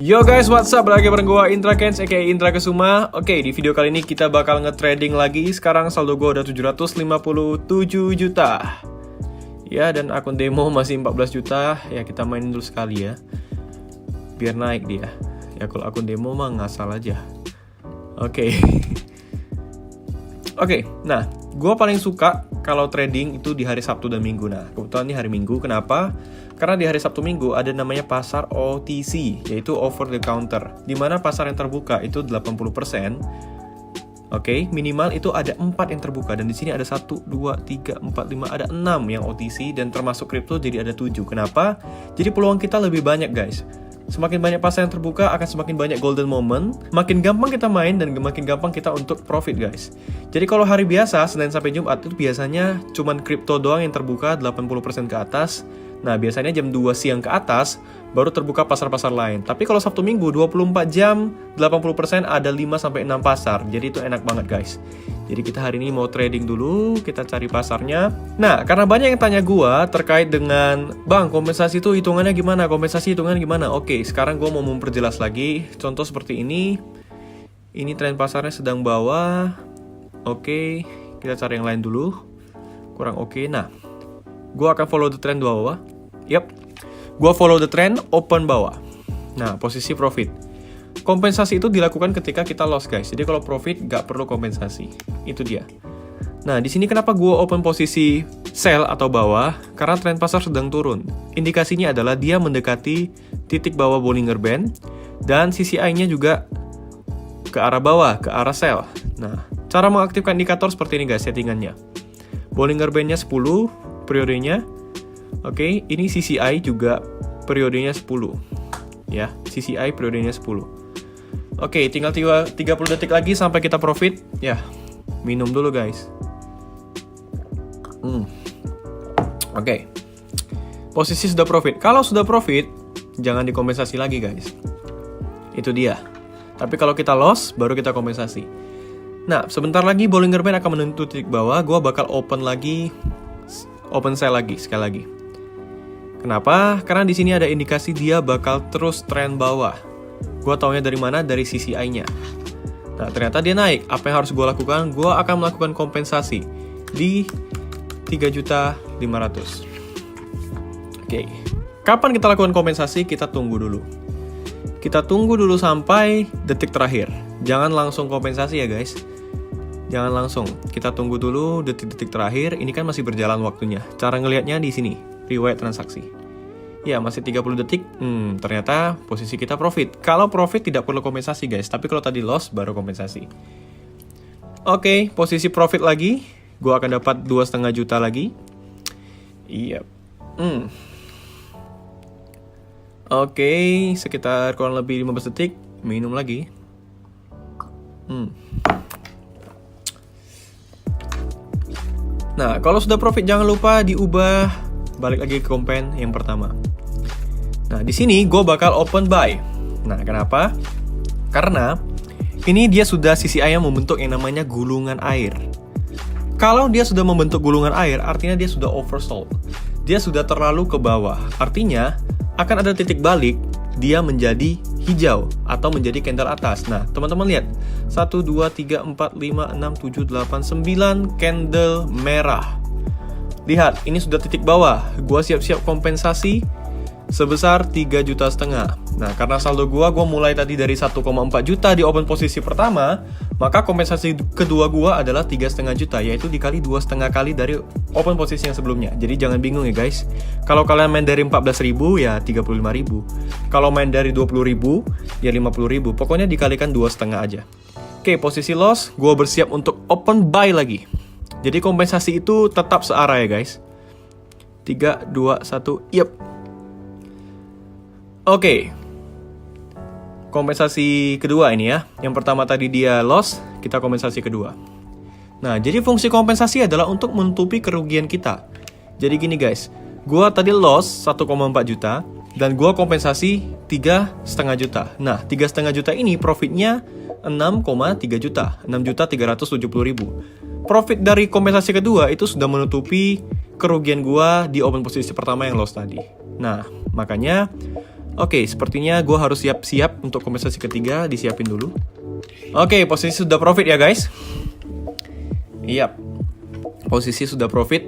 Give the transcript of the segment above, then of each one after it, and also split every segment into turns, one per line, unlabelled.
Yo guys, what's up? Lagi bareng gua Indra Kens, aka Indra Kesuma. Oke, di video kali ini kita bakal nge-trading lagi. Sekarang saldo gua udah 757 juta. Ya, dan akun demo masih 14 juta. Ya, kita mainin dulu sekali ya, biar naik dia. Ya, kalau akun demo mah ngasal aja. Oke. Oke, nah, gua paling suka kalau trading itu di hari Sabtu dan Minggu. Nah, kebetulan ini hari Minggu. Kenapa? Karena di hari Sabtu Minggu ada namanya pasar OTC, yaitu over the counter, di mana pasar yang terbuka itu 80%. Oke, minimal itu ada 4 yang terbuka, dan di sini ada 1, 2, 3, 4, 5, ada 6 yang OTC, dan termasuk kripto jadi ada 7. Kenapa? Jadi peluang kita lebih banyak guys. Semakin banyak pasar yang terbuka akan semakin banyak golden moment, makin gampang kita main dan makin gampang kita untuk profit guys. Jadi kalau hari biasa, Senin sampai Jumat itu biasanya cuman kripto doang yang terbuka 80% ke atas. Nah, biasanya jam 2 siang ke atas baru terbuka pasar-pasar lain. Tapi kalau Sabtu Minggu 24 jam, 80% ada 5-6 pasar. Jadi itu enak banget guys. Jadi kita hari ini mau trading dulu, kita cari pasarnya. Nah, karena banyak yang tanya gua terkait dengan, "Bang, kompensasi itu hitungannya gimana? Kompensasi hitungannya gimana?" Oke, sekarang gua mau memperjelas lagi. Contoh seperti ini. Ini tren pasarnya sedang bawah. Oke, kita cari yang lain dulu. Kurang oke. Nah, gua akan follow the trend bawah. Yap, gua follow the trend, open bawah. Nah, posisi profit. Kompensasi itu dilakukan ketika kita loss guys. Jadi kalau profit gak perlu kompensasi. Itu dia. Nah, di sini kenapa gua open posisi sell atau bawah? Karena tren pasar sedang turun. Indikasinya adalah dia mendekati titik bawah Bollinger Band, dan CCI-nya juga ke arah bawah, ke arah sell. Nah, cara mengaktifkan indikator seperti ini guys settingannya. Bollinger Band-nya 10 periodenya. Oke, ini CCI juga periodenya 10. Ya, CCI periodenya 10. Oke, tinggal 30 detik lagi sampai kita profit. Ya, minum dulu guys. Oke. Posisi sudah profit. Kalau sudah profit, jangan dikompensasi lagi guys. Itu dia. Tapi kalau kita loss, baru kita kompensasi. Nah, sebentar lagi Bollinger Band akan menyentuh titik bawah. Gua bakal open sell lagi sekali lagi. Kenapa? Karena di sini ada indikasi dia bakal terus tren bawah. Gua taunya dari mana? Dari CCI-nya. Nah, ternyata dia naik. Apa yang harus gua lakukan? Gua akan melakukan kompensasi di 3.500.000. Oke. Kapan kita lakukan kompensasi? Kita tunggu dulu. Kita tunggu dulu sampai detik terakhir. Jangan langsung kompensasi ya guys. Jangan langsung. Kita tunggu dulu detik-detik terakhir. Ini kan masih berjalan waktunya. Cara ngelihatnya di sini. Riwayat transaksi. Ya, masih 30 detik. Ternyata posisi kita profit. Kalau profit tidak perlu kompensasi guys. Tapi kalau tadi loss baru kompensasi. Oke, posisi profit lagi. Gue akan dapat 2,5 juta lagi. Iya. Oke, sekitar kurang lebih 15 detik. Minum lagi. Nah, kalau sudah profit jangan lupa diubah, balik lagi ke kompen yang pertama. Nah, di sini gue bakal open buy. Nah, kenapa? Karena ini dia sudah CCI yang membentuk yang namanya gulungan air. Kalau dia sudah membentuk gulungan air, artinya dia sudah oversold. Dia sudah terlalu ke bawah. Artinya akan ada titik balik, dia menjadi hijau atau menjadi candle atas. Nah, teman-teman lihat. 1, 2, 3, 4, 5, 6, 7, 8, 9 candle merah. Lihat, ini sudah titik bawah. Gua siap-siap kompensasi sebesar 3,5 juta. Nah, karena saldo gua mulai tadi dari 1,4 juta di open posisi pertama, maka kompensasi kedua gua adalah 3,5 juta, yaitu dikali 2,5 kali dari open posisi yang sebelumnya. Jadi jangan bingung ya guys. Kalau kalian main dari 14.000 ya 35.000. Kalau main dari 20.000 ya 50.000. Pokoknya dikalikan 2,5 aja. Oke, posisi loss, gua bersiap untuk open buy lagi. Jadi kompensasi itu tetap searah ya guys. 3, 2, 1, yep. Oke. Kompensasi kedua ini ya. Yang pertama tadi dia loss, kita kompensasi kedua. Nah, jadi fungsi kompensasi adalah untuk menutupi kerugian kita. Jadi gini guys, gua tadi loss 1,4 juta dan gua kompensasi 3,5 juta. Nah, 3,5 juta ini profitnya 6,3 juta, 6.370.000. Profit dari kompensasi kedua itu sudah menutupi kerugian gua di open posisi pertama yang loss tadi. Nah, makanya Oke, sepertinya gue harus siap-siap untuk kompensasi ketiga, disiapin dulu. Oke, posisi sudah profit ya guys. Iya, posisi sudah profit.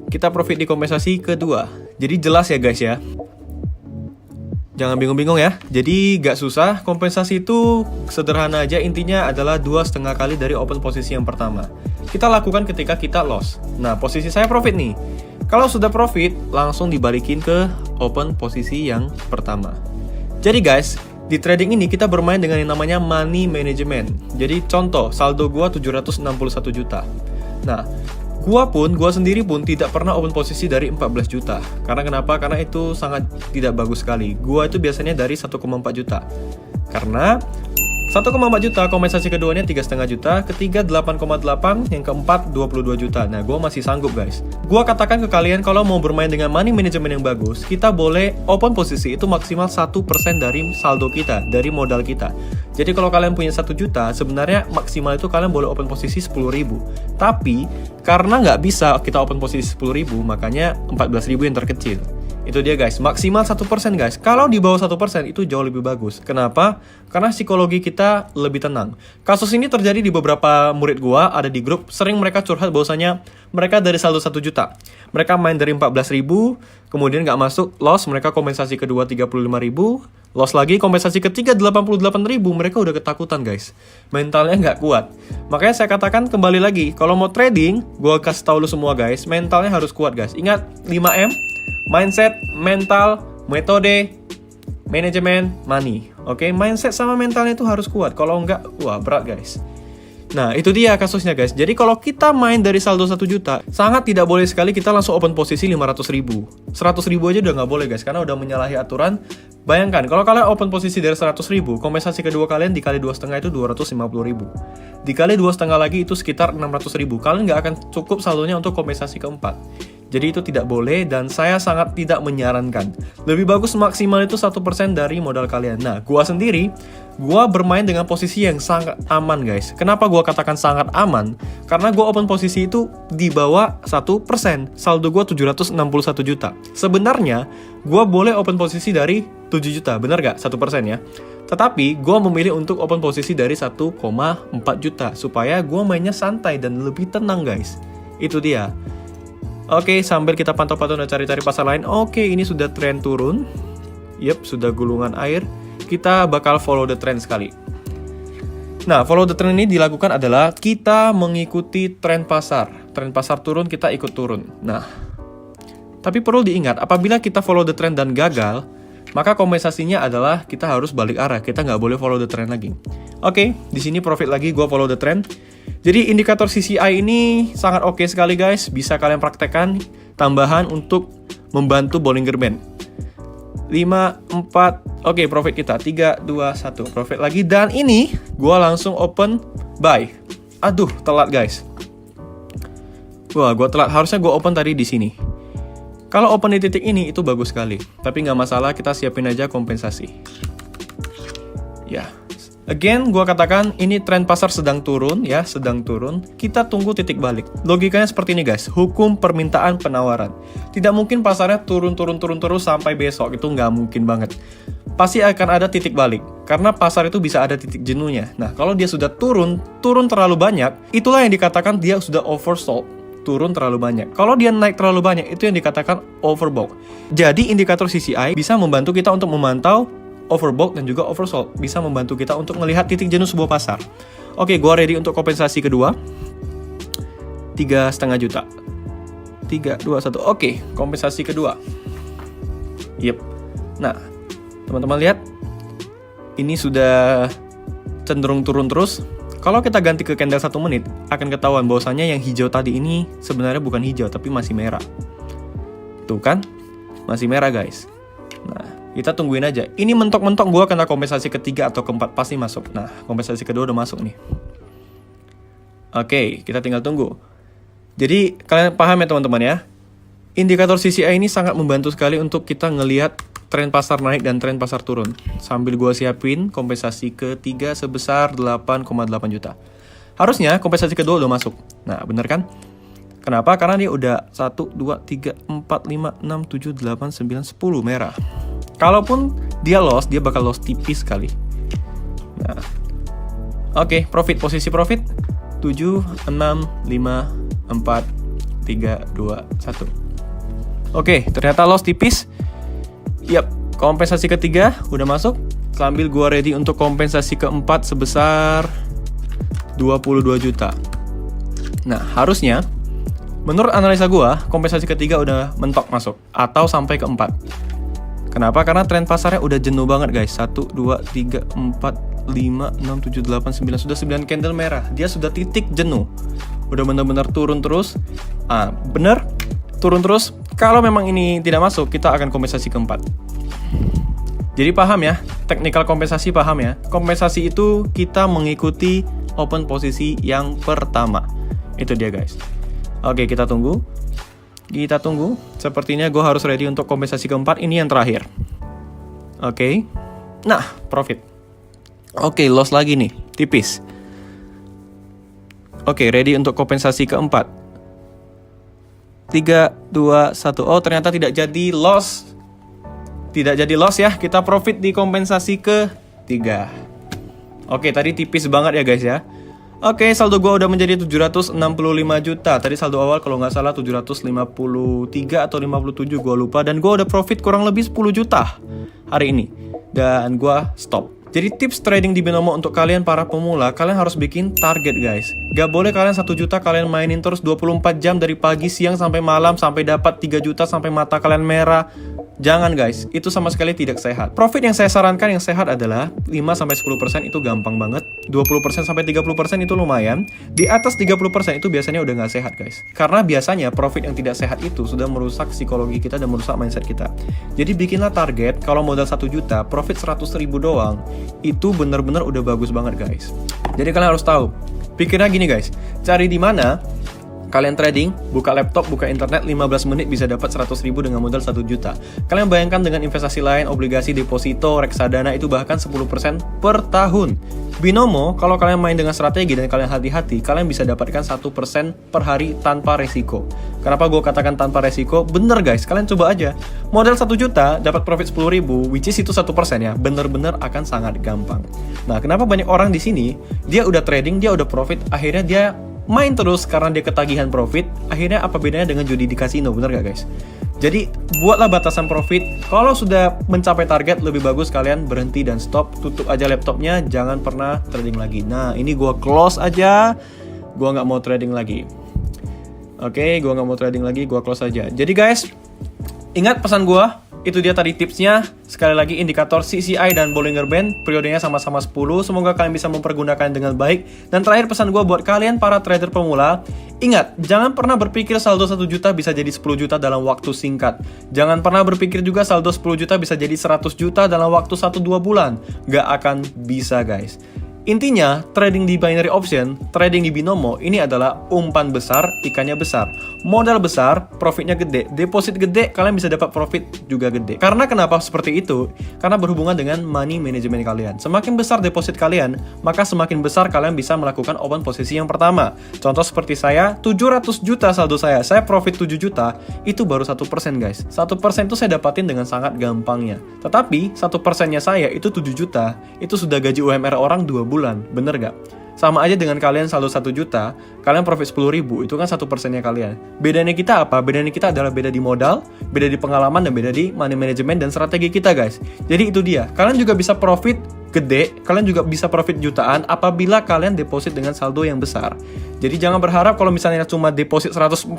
Kita profit di kompensasi kedua. Jadi jelas ya guys ya. Jangan bingung-bingung ya. Jadi gak susah, kompensasi itu sederhana aja, intinya adalah 2,5 kali dari open posisi yang pertama. Kita lakukan ketika kita loss. Nah, posisi saya profit nih. Kalau sudah profit, langsung dibalikin ke open posisi yang pertama. Jadi guys, di trading ini kita bermain dengan yang namanya money management. Jadi contoh, saldo gua 761 juta. Nah, gua sendiri pun tidak pernah open posisi dari 14 juta. Karena kenapa? Karena itu sangat tidak bagus sekali. Gua itu biasanya dari 1,4 juta. Karena 1,4 juta, kompensasi keduanya 3,5 juta, ketiga 8,8, yang keempat 22 juta. Nah, gue masih sanggup guys. Gue katakan ke kalian kalau mau bermain dengan money management yang bagus, kita boleh open posisi itu maksimal 1% dari saldo kita, dari modal kita. Jadi kalau kalian punya 1 juta, sebenarnya maksimal itu kalian boleh open posisi 10.000. Tapi, karena nggak bisa kita open posisi 10.000, makanya 14.000 yang terkecil. Itu dia guys, maksimal 1% guys. Kalau di bawah 1% itu jauh lebih bagus. Kenapa? Karena psikologi kita lebih tenang. Kasus ini terjadi di beberapa murid gua, ada di grup. Sering mereka curhat bahwasanya mereka dari saldo 1 juta. Mereka main dari 14.000, kemudian nggak masuk, loss, mereka kompensasi kedua 35.000, loss lagi, kompensasi ketiga 88.000, mereka udah ketakutan guys. Mentalnya nggak kuat. Makanya saya katakan kembali lagi, kalau mau trading, gua kasih tahu lu semua guys, mentalnya harus kuat guys. Ingat 5M, mindset, mental, metode, manajemen, money. Oke, mindset sama mentalnya itu harus kuat. Kalau enggak, wah berat guys. Nah, itu dia kasusnya guys. Jadi kalau kita main dari saldo 1 juta, sangat tidak boleh sekali kita langsung open posisi 500.000. 100.000 aja udah nggak boleh guys, karena udah menyalahi aturan. Bayangkan, kalau kalian open posisi dari 100.000, kompensasi kedua kalian dikali 2,5 itu 250.000. Dikali 2,5 lagi itu sekitar 600.000. Kalian nggak akan cukup saldonya untuk kompensasi keempat. Jadi itu tidak boleh dan saya sangat tidak menyarankan. Lebih bagus maksimal itu 1% dari modal kalian. Nah, gua sendiri, gua bermain dengan posisi yang sangat aman guys. Kenapa gua katakan sangat aman? Karena gua open posisi itu di bawah 1%. Saldo gua 761 juta. Sebenarnya, gua boleh open posisi dari 7 juta. Benar gak? 1% ya. Tetapi, gua memilih untuk open posisi dari 1,4 juta. Supaya gua mainnya santai dan lebih tenang guys. Itu dia. Oke, sambil kita pantau-pantau dan cari-cari pasar lain. Oke, ini sudah tren turun. Yep, sudah gulungan air. Kita bakal follow the trend sekali. Nah, follow the trend ini dilakukan adalah kita mengikuti tren pasar. Tren pasar turun, kita ikut turun. Nah, tapi perlu diingat, apabila kita follow the trend dan gagal, maka kompensasinya adalah kita harus balik arah. Kita nggak boleh follow the trend lagi. Oke, di sini profit lagi, gue follow the trend. Jadi indikator CCI ini sangat oke sekali guys, bisa kalian praktekkan tambahan untuk membantu Bollinger Band. 5, 4, oke profit kita, 3, 2, 1, profit lagi. Dan ini, gue langsung open buy. Aduh, telat guys. Wah, gue telat, harusnya gue open tadi di sini. Kalau open di titik ini, itu bagus sekali. Tapi nggak masalah, kita siapin aja kompensasi. Ya. Again, gue katakan ini tren pasar sedang turun ya, sedang turun. Kita tunggu titik balik. Logikanya seperti ini guys, hukum permintaan penawaran. Tidak mungkin pasarnya turun terus sampai besok, itu nggak mungkin banget. Pasti akan ada titik balik, karena pasar itu bisa ada titik jenuhnya. Nah, kalau dia sudah turun terlalu banyak, itulah yang dikatakan dia sudah oversold. Turun terlalu banyak. Kalau dia naik terlalu banyak, itu yang dikatakan overbought. Jadi indikator CCI bisa membantu kita untuk memantau overbought dan juga oversold, bisa membantu kita untuk melihat titik jenuh sebuah pasar. Oke, gua ready untuk kompensasi kedua. 3,5 juta. 3, 2, 1. Oke, kompensasi kedua. Yep. Nah, teman-teman lihat, ini sudah cenderung turun terus. Kalau kita ganti ke candle 1 menit, akan ketahuan bahwasannya yang hijau tadi ini sebenarnya bukan hijau, tapi masih merah. Tuh kan? Masih merah guys. Nah, kita tungguin aja. Ini mentok-mentok gue kena kompensasi ketiga atau keempat pasti masuk. Nah, kompensasi kedua udah masuk nih. Oke, kita tinggal tunggu. Jadi, kalian paham ya teman-teman ya? Indikator CCI ini sangat membantu sekali untuk kita ngelihat tren pasar naik dan tren pasar turun. Sambil gue siapin kompensasi ketiga sebesar 8,8 juta. Harusnya kompensasi kedua udah masuk. Nah, bener kan? Kenapa? Karena dia udah 1, 2, 3, 4, 5, 6, 7, 8, 9, 10 merah. Kalaupun dia loss, dia bakal loss tipis sekali. Nah, oke, profit, posisi profit 7, 6, 5, 4, 3, 2, 1. Oke, ternyata loss tipis. Yap, kompensasi ketiga udah masuk. Sambil gua ready untuk kompensasi keempat sebesar 22 juta. Nah, harusnya menurut analisa gua, kompensasi ketiga udah mentok masuk atau sampai keempat. Kenapa? Karena tren pasarnya udah jenuh banget guys. 1, 2, 3, 4, 5, 6, 7, 8, 9. Sudah 9 candle merah. Dia sudah titik jenuh. Udah bener-bener turun terus. Bener, turun terus. Kalau memang ini tidak masuk, kita akan kompensasi keempat. Jadi paham ya, teknikal kompensasi paham ya. Kompensasi itu kita mengikuti open posisi yang pertama. Itu dia guys. Oke, kita tunggu. Kita tunggu. Sepertinya gue harus ready untuk kompensasi keempat. Ini yang terakhir. Oke. Nah, profit. Oke, loss lagi nih. Tipis. Oke, ready untuk kompensasi keempat. 3, 2, 1. Oh, ternyata tidak jadi loss. Tidak jadi loss ya. Kita profit di kompensasi ketiga. Oke, tadi tipis banget ya guys ya. Oke, saldo gue udah menjadi 765 juta. Tadi saldo awal kalau nggak salah 753 atau 57, gue lupa. Dan gue udah profit kurang lebih 10 juta hari ini. Dan gue stop. Jadi tips trading di binomo untuk kalian para pemula, kalian harus bikin target guys. Gak boleh kalian 1 juta kalian mainin terus 24 jam dari pagi, siang, sampai malam, sampai dapat 3 juta, sampai mata kalian merah. Jangan guys, itu sama sekali tidak sehat. Profit yang saya sarankan yang sehat adalah 5-10% itu gampang banget. 20% sampai 30% itu lumayan. Di atas 30% itu biasanya udah nggak sehat guys. Karena biasanya profit yang tidak sehat itu sudah merusak psikologi kita dan merusak mindset kita. Jadi bikinlah target, kalau modal 1 juta, profit 100.000 doang. Itu bener-bener udah bagus banget guys. Jadi kalian harus tahu, pikirnya gini guys, cari di mana kalian trading, buka laptop, buka internet, 15 menit bisa dapat 100.000 dengan modal 1 juta. Kalian bayangkan dengan investasi lain, obligasi, deposito, reksadana itu bahkan 10% per tahun. Binomo, kalau kalian main dengan strategi dan kalian hati-hati, kalian bisa dapatkan 1% per hari tanpa resiko. Kenapa gue katakan tanpa resiko? Bener guys, kalian coba aja. Modal 1 juta, dapat profit 10.000, which is itu 1% ya. Bener-bener akan sangat gampang. Nah, kenapa banyak orang di sini, dia udah trading, dia udah profit, akhirnya dia main terus karena dia ketagihan profit. Akhirnya apa bedanya dengan judi di kasino, bener gak guys? Jadi buatlah batasan profit. Kalau sudah mencapai target, lebih bagus kalian berhenti dan stop. Tutup aja laptopnya, jangan pernah trading lagi. Nah, ini gua close aja. Gua nggak mau trading lagi. Oke, gua nggak mau trading lagi, gua close aja. Jadi guys, ingat pesan gua. Itu dia tadi tipsnya. Sekali lagi indikator CCI dan Bollinger Band, periodenya sama-sama 10. Semoga kalian bisa mempergunakan dengan baik. Dan terakhir pesan gue buat kalian para trader pemula, ingat, jangan pernah berpikir saldo 1 juta bisa jadi 10 juta dalam waktu singkat. Jangan pernah berpikir juga saldo 10 juta bisa jadi 100 juta dalam waktu 1-2 bulan. Gak akan bisa guys. Intinya, trading di binary option, trading di binomo, ini adalah umpan besar, ikannya besar. Modal besar, profitnya gede. Deposit gede, kalian bisa dapat profit juga gede. Karena kenapa seperti itu? Karena berhubungan dengan money management kalian. Semakin besar deposit kalian, maka semakin besar kalian bisa melakukan open posisi yang pertama. Contoh seperti saya, 700 juta saldo saya profit 7 juta, itu baru 1% guys. 1% itu saya dapatin dengan sangat gampangnya. Tetapi, 1%-nya saya itu 7 juta, itu sudah gaji UMR orang 2 bulan, bener gak? Sama aja dengan kalian saldo 1 juta, kalian profit 10.000, itu kan 1%-nya kalian. Bedanya kita apa? Bedanya kita adalah beda di modal, beda di pengalaman, dan beda di money management dan strategi kita guys. Jadi itu dia, kalian juga bisa profit gede, kalian juga bisa profit jutaan apabila kalian deposit dengan saldo yang besar. Jadi jangan berharap kalau misalnya cuma deposit 140.000,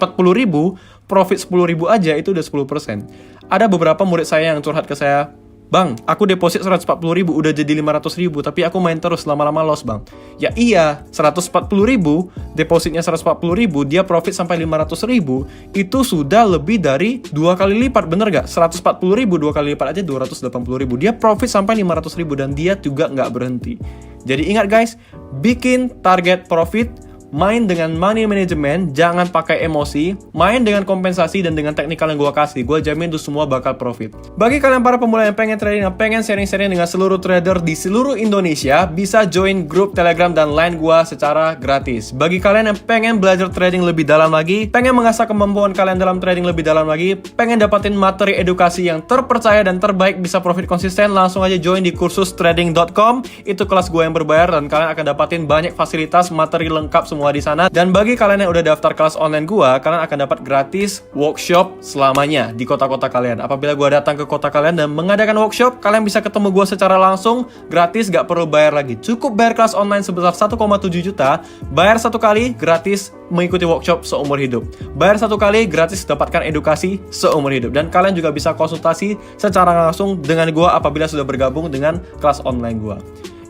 profit 10.000 aja itu udah 10%. Ada beberapa murid saya yang curhat ke saya, Bang, aku deposit 140.000 udah jadi 500.000, tapi aku main terus, lama-lama loss bang. Ya iya, 140.000, depositnya 140.000, dia profit sampai 500.000, itu sudah lebih dari 2 kali lipat, bener gak? 140.000, 2 kali lipat aja 280.000, dia profit sampai 500.000 dan dia juga nggak berhenti. Jadi ingat guys, bikin target profit, main dengan money management, jangan pakai emosi, main dengan kompensasi dan dengan teknikal yang gue kasih, gue jamin itu semua bakal profit. Bagi kalian para pemula yang pengen trading, yang pengen sharing-sharing dengan seluruh trader di seluruh Indonesia, bisa join grup Telegram dan Line gue secara gratis. Bagi kalian yang pengen belajar trading lebih dalam lagi, pengen mengasah kemampuan kalian dalam trading lebih dalam lagi, pengen dapatin materi edukasi yang terpercaya dan terbaik, bisa profit konsisten, langsung aja join di kursus trading.com. Itu kelas gue yang berbayar dan kalian akan dapatin banyak fasilitas, materi lengkap semua di sana. Dan bagi kalian yang udah daftar kelas online gua, kalian akan dapat gratis workshop selamanya di kota-kota kalian. Apabila gua datang ke kota kalian dan mengadakan workshop, kalian bisa ketemu gua secara langsung, gratis, gak perlu bayar lagi. Cukup bayar kelas online sebesar 1,7 juta, bayar satu kali, gratis mengikuti workshop seumur hidup. Bayar satu kali, gratis dapatkan edukasi seumur hidup. Dan kalian juga bisa konsultasi secara langsung dengan gua apabila sudah bergabung dengan kelas online gua.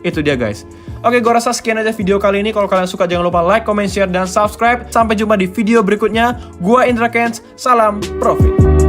Itu dia guys. Oke, gue rasa sekian aja video kali ini. Kalau kalian suka jangan lupa like, comment, share, dan subscribe. Sampai jumpa di video berikutnya. Gua Indra Kents, salam profit.